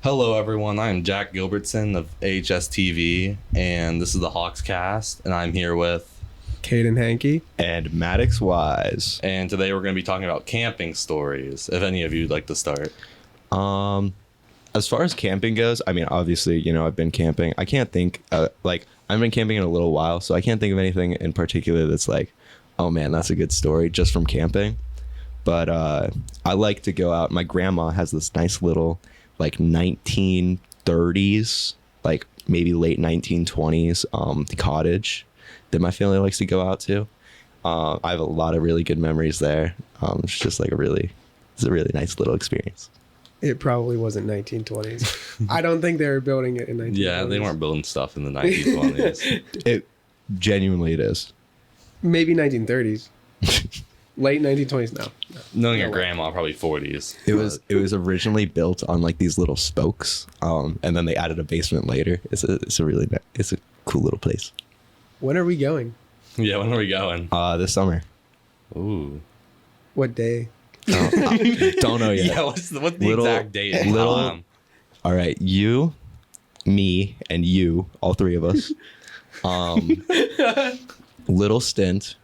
Hello, everyone. I'm Jack Gilbertson of AHS-TV, and this is the HAWKS cast, and I'm here with Kaden Hankey and Maddox Wise. And today we're going to be talking about camping stories. If any of you'd like to start. As far as camping goes, I mean, obviously, I've been camping. I can't think, I've been camping in a little while, so I can't think of anything in particular that's like, oh man, that's a good story just from camping. But I like to go out. My grandma has this nice little, 1930s, maybe late 1920s, cottage that my family likes to go out to. I have a lot of really good memories there. It's just it's a really nice little experience. It probably wasn't 1920s. I don't think they were building it in 1920s. Yeah, they weren't building stuff in the 1920s. It is. Maybe 1930s. Late 1920s now. Knowing your grandma, probably 40s. It was originally built on these little spokes, and then they added a basement later. It's a cool little place. When are we going? Yeah, when are we going? This summer. Ooh. What day? Don't know yet. Yeah, what's the exact date? And all right, you, me, and you, all three of us. Little stint,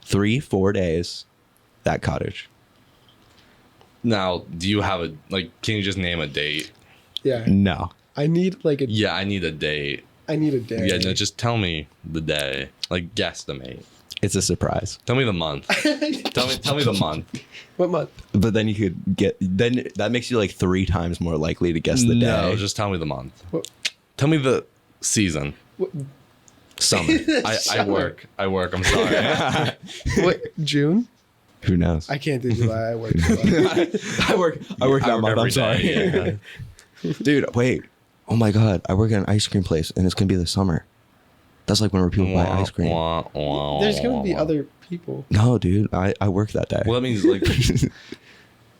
3-4 days, that cottage. Now, do you have can you just name a date? Yeah. No. I need Yeah, I need a date. I need a day. Yeah, no, just tell me the day. Guesstimate. It's a surprise. Tell me the month. tell me the month. What month? But then you could then that makes you 3 times more likely to guess the day. No, just tell me the month. What? Tell me the season. What? Summer. I work. I'm sorry. What? June? Who knows? I can't do July. I work July. I work that month. I'm sorry. Yeah. Dude, wait. Oh my God. I work at an ice cream place and it's going to be the summer. That's whenever people buy ice cream. There's going to be other people. No, dude. I work that day. Well, that means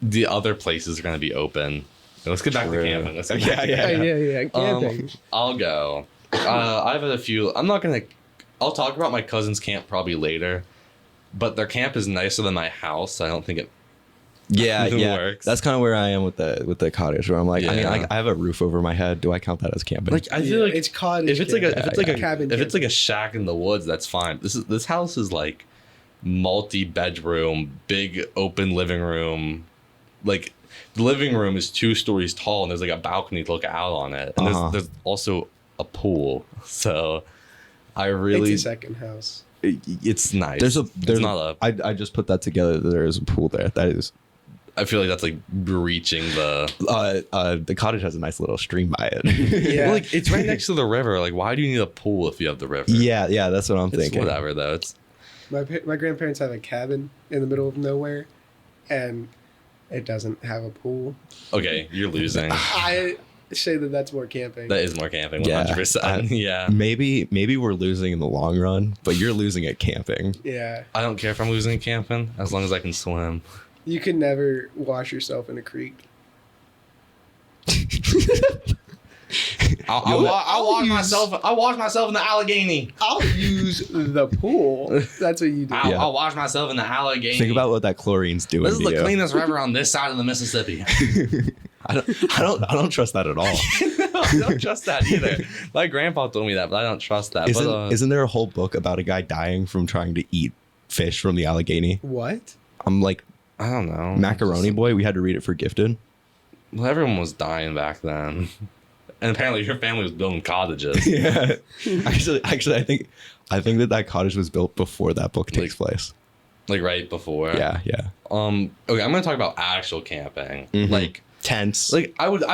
the other places are going to be open. Let's get back to camping. Yeah. Camping. I'll go. I've had a few. I'll talk about my cousin's camp probably later, but their camp is nicer than my house. So I don't think it works. That's kind of where I am with the cottage, where I'm like, I mean, I have a roof over my head. Do I count that as camping? I feel like it's cottage. if it's cabin. If it's a shack in the woods, that's fine. This house is multi-bedroom, big open living room. The living room is 2 stories tall, and there's a balcony to look out on it, and there's also a pool. So It's a second house. It's nice. I just put that together. There is a pool there. That is. I feel like that's breaching the cottage has a nice little stream by it. Yeah. Well, it's right next to the river. Why do you need a pool if you have the river? Yeah, that's what I'm thinking. Whatever though. It's My grandparents have a cabin in the middle of nowhere, and it doesn't have a pool. okay. You're losing. I say that's more camping. That is more camping. 100%. Yeah. Maybe we're losing in the long run, but you're losing at camping. Yeah. I don't care if I'm losing at camping as long as I can swim. You can never wash yourself in a creek. I'll wash myself in the Allegheny. I'll use the pool. That's what you do. I'll wash myself in the Allegheny. Think about what that chlorine's doing. This is to the you. cleanest river on this side of the Mississippi. I don't trust that at all. I don't trust that either. My grandpa told me that, but I don't trust that. Isn't there a whole book about a guy dying from trying to eat fish from the Allegheny? What? I'm I don't know. Macaroni Boy. We had to read it for Gifted. Well, everyone was dying back then. And apparently your family was building cottages. Yeah. Actually, I think that cottage was built before that book takes place. Right before. Yeah. Okay, I'm gonna talk about actual camping. Mm-hmm. Tents. I would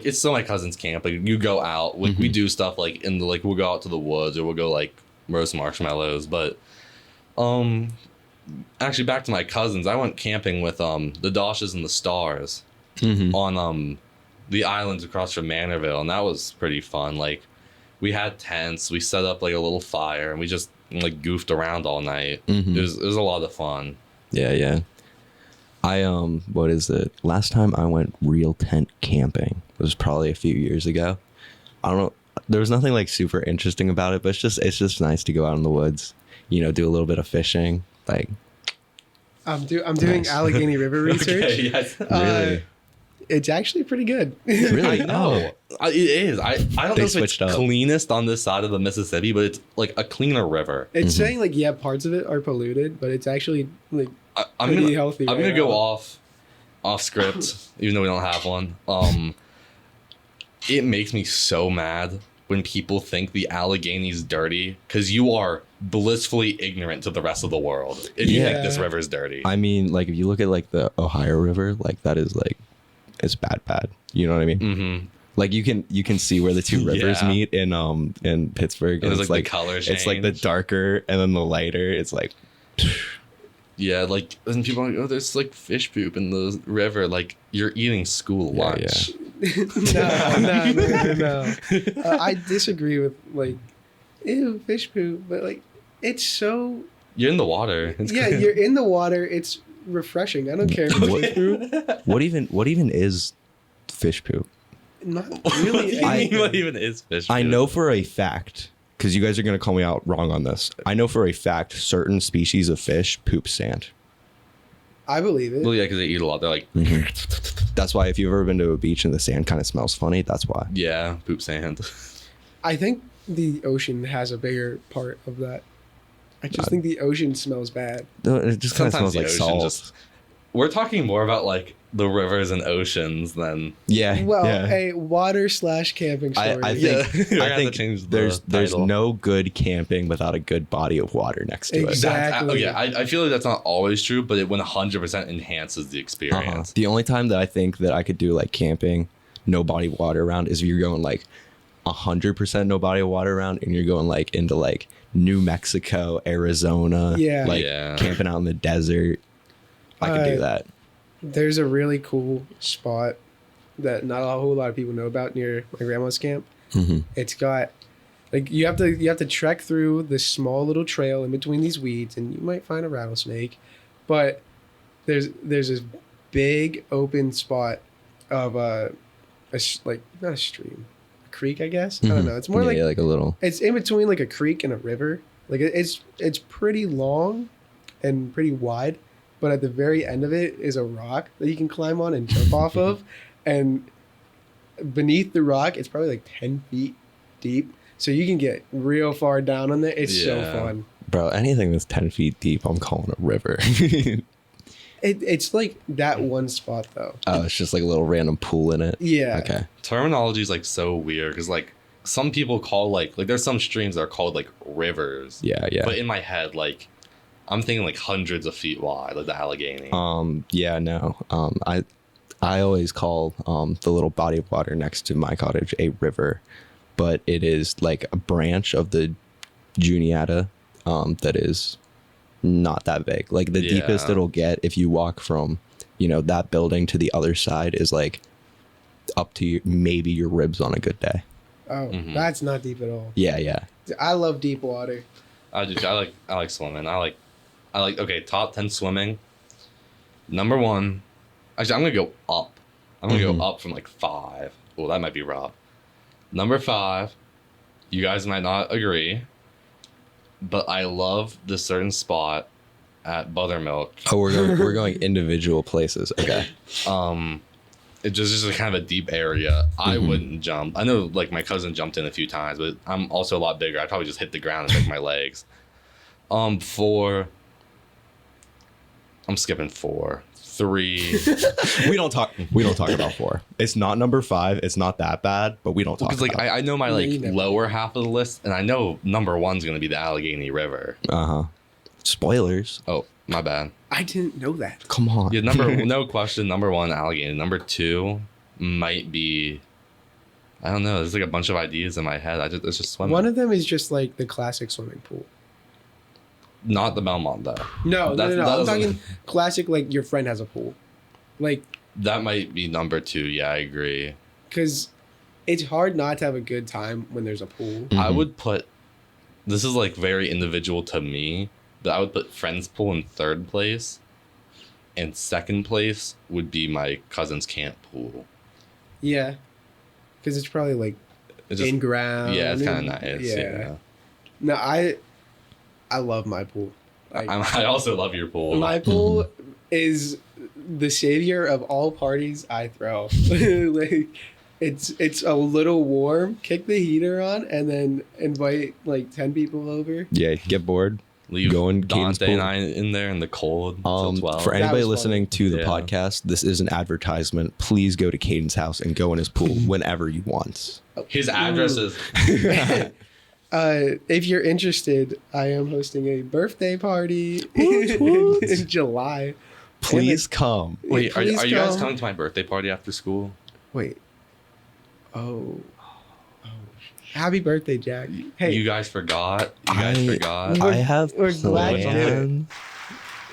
it's still my cousin's camp. You go out, we do stuff in the we'll go out to the woods or we'll go roast marshmallows. But actually back to my cousins, I went camping with the Doshes and the Stars on the islands across from Manorville, and that was pretty fun. We had tents, we set up a little fire, and we just goofed around all night. It was a lot of fun. Yeah. I what is it? Last time I went real tent camping was probably a few years ago. I don't know. There was nothing super super about it, but it's just nice to go out in the woods. Do a little bit of fishing. I'm doing Allegheny River research. Okay, yes. Really? It's actually pretty good. Really? I know. It is. I don't They know if it's switched up. cleanest on this side of the Mississippi, but it's like a cleaner river. It's saying like parts of it are polluted, but it's actually like I'm pretty gonna, healthy. I'm right gonna go now. off script, even though we don't have one. It makes me so mad when people think the Allegheny's dirty because you are blissfully ignorant to the rest of the world if you think this Yeah. river's dirty. I mean, like, if you look at, like, the Ohio River, like, that is, like, it's bad. You know what I mean? Mm-hmm. Like, you can see where the two rivers Yeah. meet in Pittsburgh. There's, it's like, the color It's, like, the change. darker and then the lighter. It's, like... Yeah, like, and people are like, oh, there's like fish poop in the river. Like, you're eating school Yeah, lunch. No. I disagree with like, ew, fish poop, but like, it's so You're in the water. It's yeah. clear. You're in the water. It's refreshing. I don't care. If it's fish poop. What even is fish poop? Not What do really. you mean? anything. What even is fish poop? I know for a fact, because you guys are going to call me out wrong on this. I know for a fact certain species of fish poop sand. I believe it. Well, yeah, because they eat a lot. They're like, That's why if you've ever been to a beach and the sand kind of smells funny, that's why. yeah, poop sand. I think the ocean has a bigger part of that. I just think the ocean smells bad. No, it just kind of Sometimes smells the like ocean salt. we're talking more about like the rivers and oceans than. Yeah. Well, yeah. a water/camping story. I Yeah, think we're gonna I have to think change the there's title. no good camping without a good body of water next to it. Exactly. Yeah, I feel like that's not always true, but it 100% enhances the Uh-huh. experience. The only time that I think that I could do like camping, no body of water around, is if you're going like 100% no body of water around, and you're going like into like New Mexico, Arizona, Yeah. like Yeah. camping out in the desert. I could do that. There's a really cool spot that not a whole lot of people know about near my grandma's camp. Mhm. It's got like you have to trek through this small little trail in between these weeds, and you might find a rattlesnake. But there's this big open spot of like not a stream, a creek, I guess. I don't know. It's more Yeah, like like a little. it's in between like a creek and a river. Like it's pretty long and pretty wide, but at the very end of it is a rock that you can climb on and jump off of, and beneath the rock it's probably like 10 feet deep, so you can get real far down on there. It's so Yeah. fun. Bro, anything that's 10 feet deep, I'm calling a river. It's like that one spot though. Oh, it's just like a little random pool in it. Yeah. Okay. Terminology is like so weird because like some people call like there's some streams that are called like rivers. Yeah, yeah. But in my head, like I'm thinking like hundreds of feet wide, like the Allegheny. Yeah, no. I always call the little body of water next to my cottage a river, but it is like a branch of the Juniata that is not that big. Like the deepest Yeah. it'll get if you walk from, that building to the other side is like up to maybe your ribs on a good day. Oh, Mhm. that's not deep at all. Yeah, yeah. I love deep water. I like swimming. I like okay, top 10 swimming. Number 1. Actually, I'm gonna go up. I'm gonna Mhm. go up from like 5. Oh, that might be rough. Number 5. You guys might not agree, but I love this certain spot at Buttermilk. Oh, we're going individual places. Okay. It's just a kind of a deep area. I Mhm. wouldn't jump. I know like my cousin jumped in a few times, but I'm also a lot bigger. I'd probably just hit the ground and break my legs. 4. I'm skipping 4. 3. we don't talk about 4. It's not number 5. It's not that bad, but we don't talk Because like about I know my Yeah, like you never- lower half of the list, and I know number 1's gonna be the Allegheny River. Uh-huh. Spoilers. Oh, my bad. I didn't know that. Come on. Yeah, no question. Number 1, Allegheny. Number 2 might be. I don't know. There's like a bunch of ideas in my head. It's just swimming. One of them is just like the classic swimming pool. Not the Belmont though. No. That I'm doesn't- talking classic, like your friend has a pool. Like, That might be number 2. Yeah, I agree. because it's hard not to have a good time when there's a pool. I Mhm. would put. This is like very individual to me. That I would put friends pool in 3rd place, and 2nd place would be my cousin's camp pool. Yeah. Because it's probably like It's just in ground. yeah, it's kind and- of nice. Yeah. No, I love my pool. Like, I also love your pool. my pool is the savior of all parties I throw. Like, it's a little warm. Kick the heater on and then invite like 10 people over. Yeah, get bored. Leave Go in Kaden's Dante pool. and I in there in the cold until 12. For anybody was listening to the Yeah. podcast, this is an advertisement. Please go to Kaden's house and go in his pool whenever you want. His address is If you're interested, I am hosting a birthday party Woot, woot. in July. Please come. Wait, are Please you guys come. coming to my birthday party after school? Wait. Oh. Happy birthday, Jack. Hey, You guys forgot. You guys I- forgot. We're- I have we're glad you did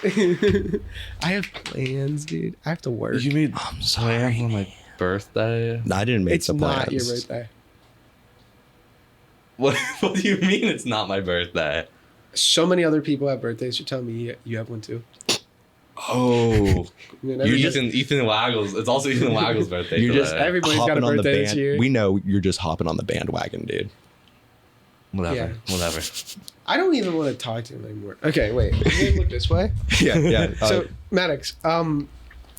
plans. I have plans, dude. I have to work. You made I'm plans sorry. on my birthday? I didn't make It's the plans. not your birthday. What do you mean it's not my birthday? So many other people have birthdays. You're telling me you have one too. Oh, You you're Ethan Waggles. It's also Ethan Waggles' birthday. You're just today. Everybody's got a hopping on the birthday this band. year. We know you're just hopping on the bandwagon, dude. Whatever. Yeah. Whatever. I don't even want to talk to him anymore. Okay, wait. We're gonna look this way. Yeah, yeah. So, Maddox,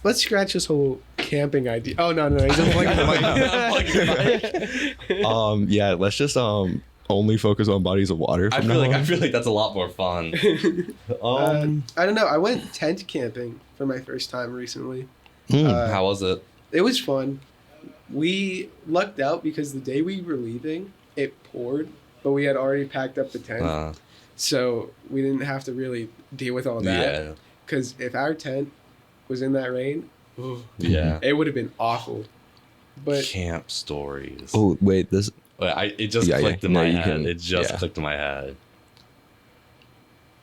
let's scratch this whole camping idea. Oh no, he's unplugging. Yeah, let's just only focus on bodies of water. I from feel now like on. that's a lot more fun. I don't know. I went tent camping for my first time recently. Hmm. How was it? It was fun. We lucked out because the day we were leaving, it poured, but we had already packed up the tent, so we didn't have to really deal with all that. Yeah. Because if our tent was in that rain, Yeah. it would have been awful. But Camp stories. Oh wait, this. It just Yeah, clicked yeah. in No, my you head. can- It just yeah. clicked in my head.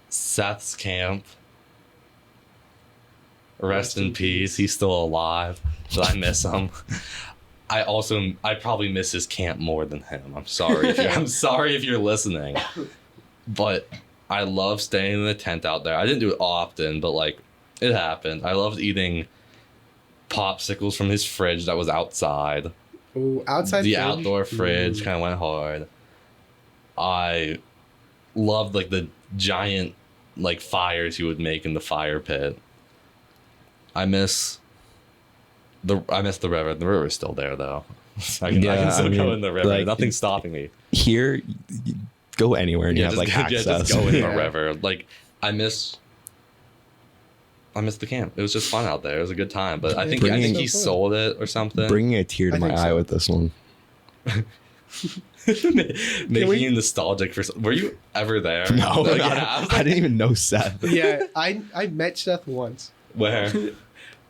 Seth's camp. Rest in peace. He's still alive, but I miss him. I probably miss his camp more than him. I'm sorry if you're listening, but I love staying in the tent out there. I didn't do it often, but like it happened. I loved eating popsicles from his fridge that was outside. ooh, outside The fridge? outdoor fridge Ooh. kind of went hard. I loved like the giant like fires he would make in the fire pit. I miss the river. The river's still there though. I can still go in the river. like, Nothing's stopping me. Here, go anywhere and you have just, like access. just go in Yeah. the river. Like I miss the camp. It was just fun out there. It was a good time. But I think Bringing- he sold it or something. Bringing a tear to I my think eye so. with this one. Making we- you nostalgic for. Were you ever there? No, Like, I didn't even know Seth. Yeah, I met Seth once. Where?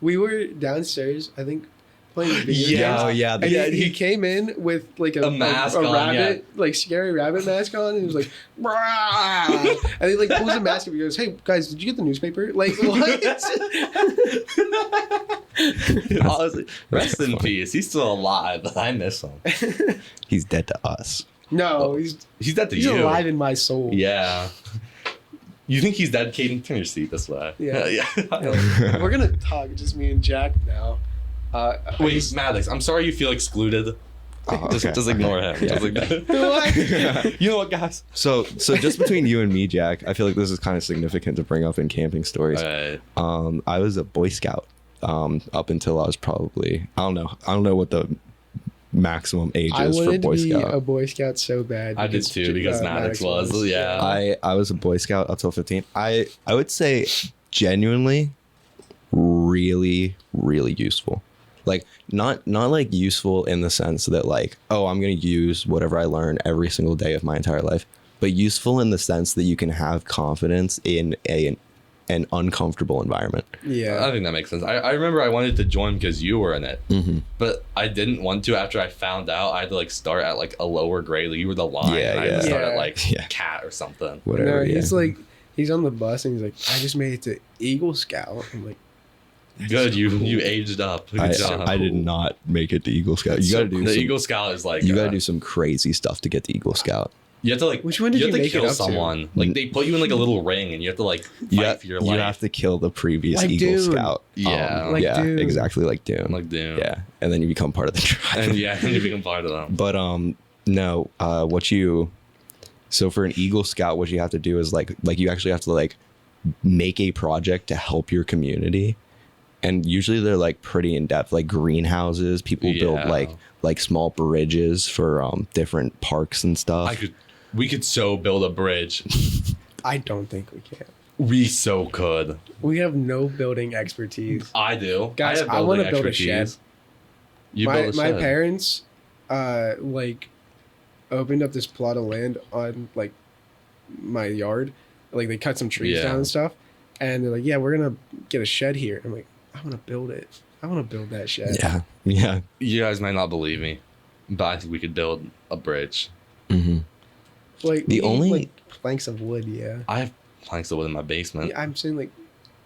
We were downstairs, I think, playing video Yeah, games. oh yeah, And Yeah, he came in with like A mask on, rabbit, like scary rabbit mask on, and he was like, "Brah!" And he like pulls the mask up and he goes, "Hey guys, did you get the newspaper?" Like what? Honestly, rest in peace. He's still alive, but I miss him. he's dead to us. No, he's He's dead to he's you. alive in my soul. Yeah. You think he's dead, Kaden? Turn your seat this way. Yeah. yeah. We're gonna talk just me and Jack now. Wait, Maddox, I'm sorry you feel excluded. Oh, Just, okay. just ignore him. Yeah. Just ignore What? You know what, guys? So just between you and me, Jack, I feel like this is kind of significant to bring up in camping stories. Alright. I was a Boy Scout up until I was probably I don't know what the maximum age I is for wanted to Boy be Scout. a Boy Scout so bad. I did too because Maddox was. Yeah. I was a Boy Scout up till 15. I would say genuinely really useful. Like not like useful in the sense that like, oh, I'm going to use whatever I learn every single day of my entire life, but useful in the sense that you can have confidence in an uncomfortable environment. Yeah. I think that makes sense. I remember I wanted to join because you were in it, Mm-hmm. but I didn't want to after I found out I had to like start at like a lower grade. Like, you were the line. Yeah, and I had to yeah. start at Yeah. like Yeah. cat or something. Whatever. No, yeah. he's like, he's on the bus and he's like, I just made it to Eagle Scout. I'm like, Good, you aged up. Good job. I did not make it to Eagle Scout. You So got to do the some, Eagle Scout is like you got to do some crazy stuff to get to Eagle Scout. You have to like. Which one did you you have to make it kill up to? someone? Like they put you in like a little ring and you have to like fight You, for your you life. have to kill the previous Like Eagle Dune. Scout. Yeah. Like yeah, Dune. exactly like Dune. like Doom. Yeah, and then you become part of the tribe. And yeah, and you become part of them. But no, so for an Eagle Scout, what you have to do is like you actually have to like make a project to help your community, and usually they're like pretty in depth, like greenhouses. People build Yeah. like small bridges for different parks and stuff. We could so build a bridge. I don't think we can. We so could. We have no building expertise. I do. Guys, have I wanna building build a shed. expertise. You build a My shed. parents, like, opened up this plot of land on like my yard. Like they cut some trees Yeah. down and stuff, and they're like, "Yeah, we're gonna get a shed here." I'm like, "I want to build it. I want to build that shed." Yeah. You guys might not believe me, but I think we could build a bridge. Mm-hmm. Like The we need, only- like planks of wood. Yeah. I have planks of wood in my basement. Yeah, I'm saying like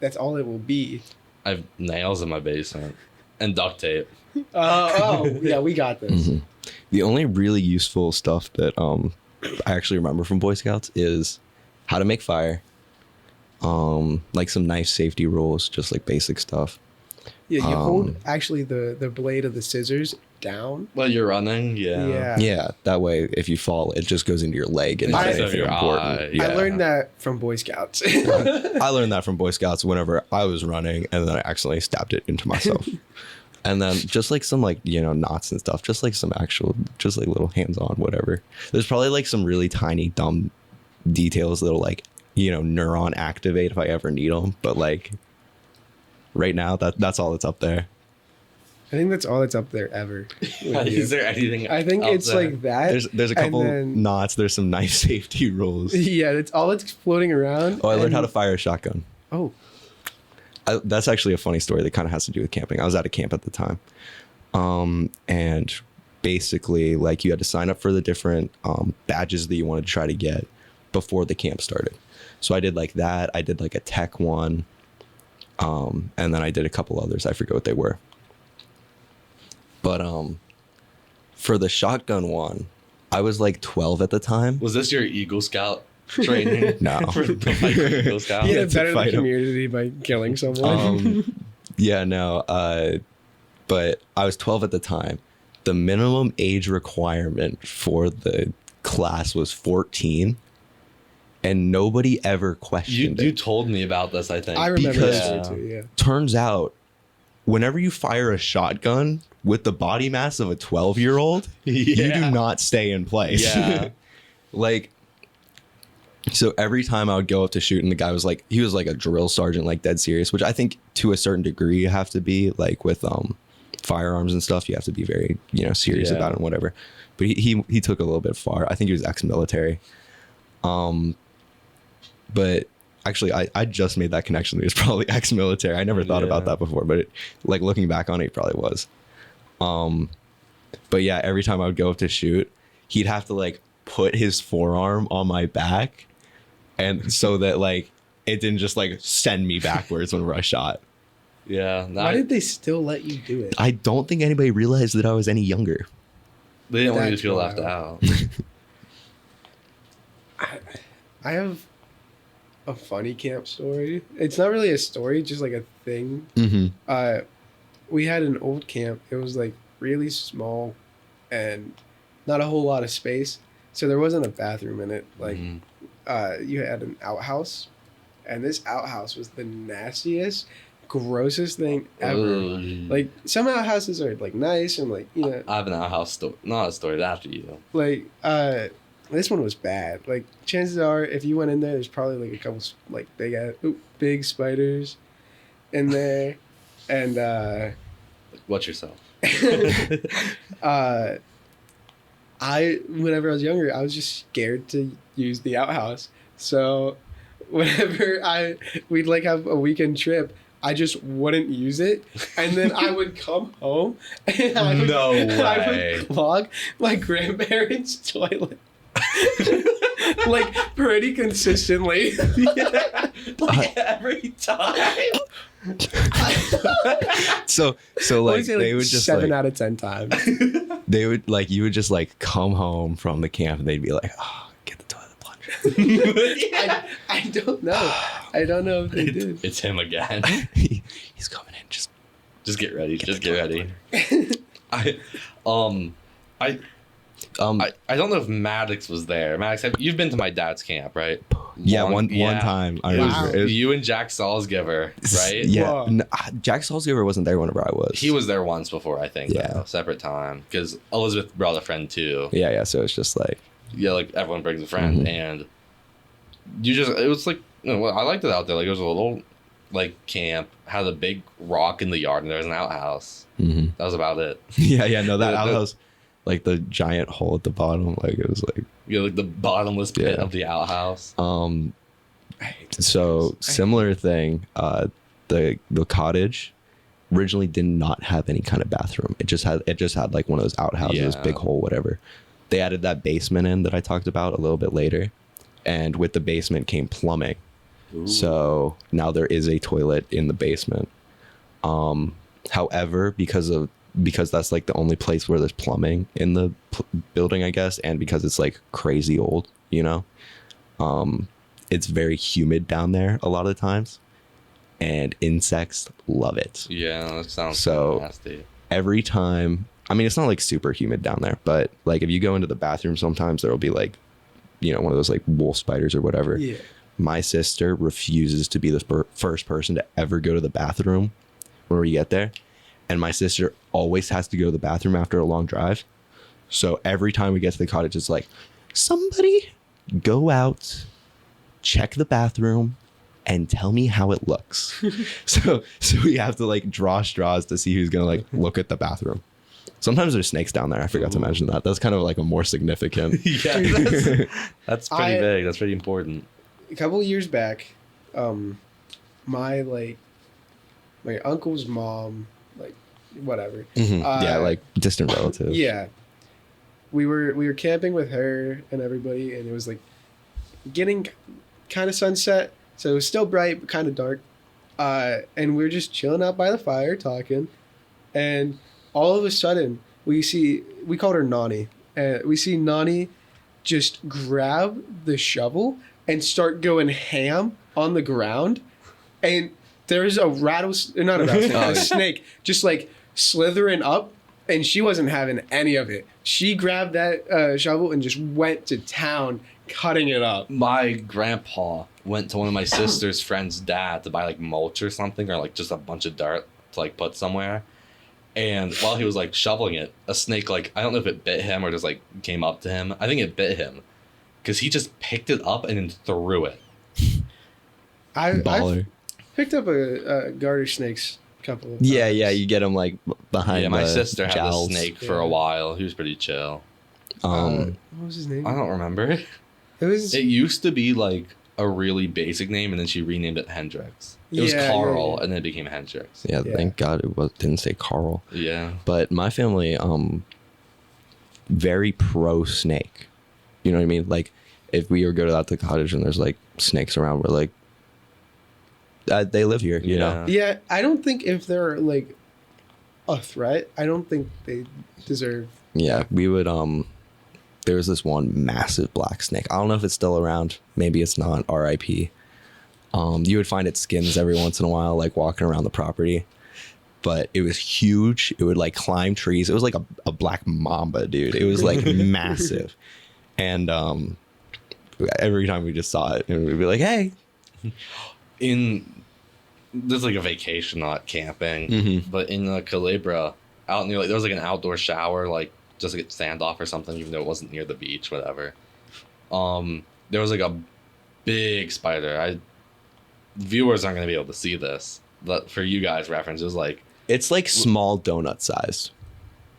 that's all it will be. I have nails in my basement and duct tape. Yeah, we got this. Mhm. The only really useful stuff that I actually remember from Boy Scouts is how to make fire, like some knife safety rules, just like basic stuff. Yeah, you hold actually the blade of the scissors down. Well, you're running, yeah. Yeah, that way if you fall, it just goes into your leg and Instead it's of your important. eye. Yeah. I learned that from Boy Scouts. I learned that from Boy Scouts whenever I was running, and then I accidentally stabbed it into myself. And then just like some like, you know, knots and stuff, just like some actual, just like little hands-on whatever. There's probably like some really tiny dumb details that'll like, you know, neuron activate if I ever need them. But like right now, that's all that's up there. I think that's all that's up there ever. with you. Is there anything? I think out it's there? like that. There's a and couple then- knots. There's some knife safety rules. Yeah, that's all that's floating around. Oh, I learned how to and- fire a shotgun. Oh, That's actually a funny story that kind of has to do with camping. I was at a camp at the time. And basically, like, you had to sign up for the different badges that you wanted to try to get before the camp started. So I did like that. I did like a tech one. And then I did a couple others. I forget what they were. But for the shotgun one, I was like 12 at the time. Was this your Eagle Scout training? No. For the Eagle Scout? he Yeah, had to better the fight 'em. community by killing someone. Yeah, no. But I was 12 at the time. The minimum age requirement for the class was 14, and nobody ever questioned You it. told me about this, I think. I remember because- that story too. Yeah. Turns out, whenever you fire a shotgun with the body mass of a 12-year-old, you do not stay in place. Yeah. Like, so every time I would go up to shoot, and the guy was like, he was like a drill sergeant, like dead serious, which I think to a certain degree you have to be, like with firearms and stuff. You have to be very, you know, serious Yeah. about it and whatever. But he took it a little bit far. I think he was ex-military. But actually, I just made that connection. He was probably ex-military. I never thought about Yeah. that before, but like looking back on it, he probably was. But yeah, every time I would go up to shoot, he'd have to like put his forearm on my back, and so that like it didn't just like send me backwards whenever I shot. Yeah. Why did they still let you do it? I don't think anybody realized that I was any younger. They didn't want you to That's feel left wild. out. I have a funny camp story. It's not really a story, just like a thing. Mm-hmm. We had an old camp. It was like really small and not a whole lot of space. So there wasn't a bathroom in it. Like Mhm. you had an outhouse, and this outhouse was the nastiest, grossest thing ever. Ugh. Like some outhouses are like nice and like, you know, I have an outhouse story. Not a story after you. like this one was bad. Like chances are if you went in there, there's probably like a couple like big spiders in there. And Watch yourself. whenever I was younger, I was just scared to use the outhouse. So whenever we'd like have a weekend trip, I just wouldn't use it, and then I would come home and I would, No I way. would clog my grandparents' toilet. Like pretty consistently. Like every time. So I would like say, they would just 7 like out of 10 times. they would like you would just like come home from the camp and they'd be like, oh, get the toilet plunger. I don't know. I don't know if they did. It's him again. He's coming in. Just Just get ready. Get Just the get ready. I don't know if Maddox was there. Maddox, you've been to my dad's camp, right? One time I It was remember. It was- you and Jack Salzgiver, right? Yeah, Whoa. Jack Salzgiver wasn't there whenever I was. He was there once before, I think. Yeah. Though, separate time, because Elizabeth brought a friend too. Yeah. So it's just like, Yeah, like everyone brings a friend, and it was like, I liked it out there. Like it was a little like camp, had a big rock in the yard, and there was an outhouse. mhm. That was about it. yeah. No, that The- outhouse, like the giant hole at the bottom, like it was like. Yeah, like the bottomless pit Yeah. of the outhouse. So similar thing. The cottage originally did not have any kind of bathroom. It just had like one of those outhouses, Yeah. big hole, whatever. They added that basement in that I talked about a little bit later, and with the basement came plumbing. Ooh. So now there is a toilet in the basement. However, because that's like the only place where there's plumbing in the building, I guess, and because it's like crazy old, it's very humid down there a lot of the times, and insects love it. Yeah, that sounds So- nasty. Every time, I mean, it's not like super humid down there, but like if you go into the bathroom, sometimes there will be like, one of those like wolf spiders or whatever. Yeah. My sister refuses to be the first person to ever go to the bathroom when we get there. And my sister always has to go to the bathroom after a long drive. So every time we get to the cottage, it's like, somebody go out, check the bathroom, and tell me how it looks. so we have to like draw straws to see who's going to like look at the bathroom. Sometimes there's snakes down there. I forgot to mention that. That's kind of like a more significant. Yeah, that's pretty big. That's pretty important. A couple of years back, my uncle's mom, like whatever. Mhm. Yeah, like distant relatives. Yeah. We were camping with her and everybody, and it was like getting kind of sunset, so it was still bright but kind of dark. And we were just chilling out by the fire talking, and all of a sudden we called her Nani, and we see Nani just grab the shovel and start going ham on the ground, and there's a a snake just like slithering up, and she wasn't having any of it. She grabbed that shovel and just went to town cutting it up. My grandpa went to one of my sister's friend's dad to buy like mulch or something, or like just a bunch of dirt to like put somewhere. And while he was like shoveling it, a snake, like, I don't know if it bit him or just like came up to him. I think it bit him because he just picked it up and then threw it. I've Baller. picked up a garter snakes a couple of Yeah, times. yeah, you get them like behind. Yeah, my the sister had jowls. a snake for Yeah. a while. He was pretty chill. What was his name? I don't remember. It was It used to be like a really basic name, and then she renamed it Hendrix. It was Yeah, Carl, yeah. and then it became Hendrix. Yeah, Yeah. thank God it didn't say Carl. Yeah. But my family, very pro snake. You know what I mean? Like, if we ever go to the cottage and there's like snakes around, we're like, they live here. You know? Yeah, I don't think if they're like a threat, I don't think they deserve. Yeah, we would. There was this one massive black snake. I don't know if it's still around. Maybe it's not. R.I.P. You would find its skins every once in a while, like walking around the property. But it was huge. It would like climb trees. It was like a black mamba, dude. It was like massive. And every time we just saw it, and we'd be like, "Hey!" There's like a vacation, not camping, Mhm. but in Calabria, out near, like, there was like an outdoor shower, like just to get sand off or something, even though it wasn't near the beach, whatever. There was like a big spider. Viewers aren't gonna be able to see this, but for you guys' reference, it was like, It's like small donut sized.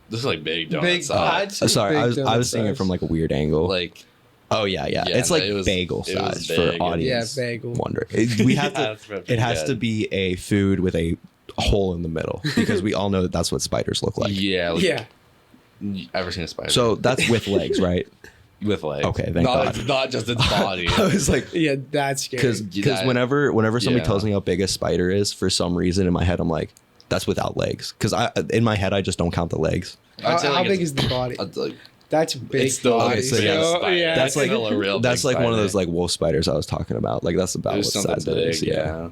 this is like big donut Big size. pods. Sorry, Big I was donut seeing it size. from like a weird angle. Like, Oh yeah. Yeah, It's no, like it was- bagel it was size big for and- audience. Yeah, bagel. Wonder. We have Yeah, to. that's pretty It has good. to be a food with a hole in the middle because we all know that that's what spiders look like. yeah, like, Yeah. you ever seen a spider? So that's with legs, right? with legs. Okay, thank not, God. not just its body. I was like, Yeah, that's scary. because whenever somebody Yeah. tells me how big a spider is, for some reason in my head I'm like, that's without legs. Because in my head I just don't count the legs. I'd say, How like, big it's- is the body? like, That's big. it's still body. okay, so yeah, yeah. that's like still a real that's big like one of spider. those like wolf spiders I was talking about. Like that's about It what was something size that is. big, Yeah.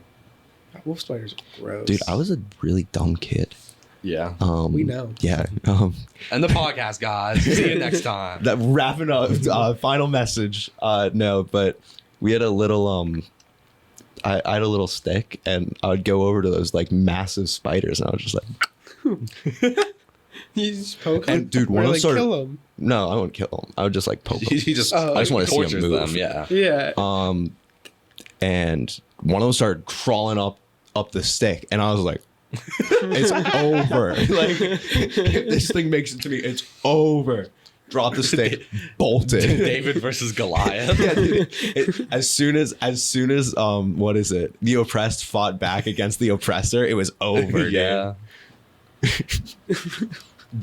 Wolf spiders are gross. Dude, I was a really dumb kid. Yeah. We know. Yeah. And the podcast, guys. See you next time. That wrapping up final message. No, but we had a little I had a little stick, and I would go over to those like massive spiders, and I was just like, You just poke them? and dude, one or, of them like, started. kill them? No, I wouldn't kill them. I would just like poke them. He just Oh, I just want to see tortures them move. them. Yeah. Yeah. And one of them started crawling up the stick, and I was like, it's over. Like, if this thing makes it to me, it's over. Drop the stick, bolted. David versus Goliath. Yeah, dude. As soon as what is it? The oppressed fought back against the oppressor, it was over. Yeah.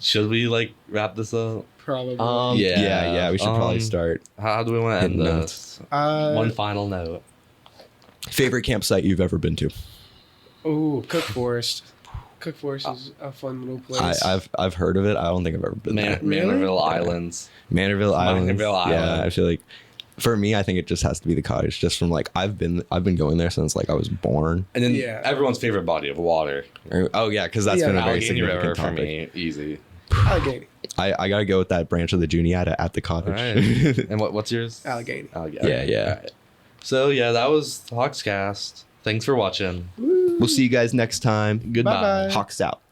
Should we like wrap this up? Probably. Yeah. We should probably start. How do we want to end Hitting this? One final note. Favorite campsite you've ever been to? Oh, Cook Forest. Cook Forest is a fun little place. I've heard of it. I don't think I've ever been there. Really? Manorville Islands. Manorville Island. Manorville Yeah, Island. I feel like for me, I think it just has to be the cottage. Just from like I've been going there since like I was born. And then Yeah. everyone's favorite body of water. Oh yeah, because that's Yeah, been a very Allegheny River significant for topic. me. Easy. Allegheny. I gotta go with that branch of the Juniata at the All cottage. right. And what's yours? Allegheny. Allegheny. Yeah. All right. So yeah, that was HAWKS Cast. Thanks for watching. We'll see you guys next time. Goodbye. Bye-bye. Hawks out.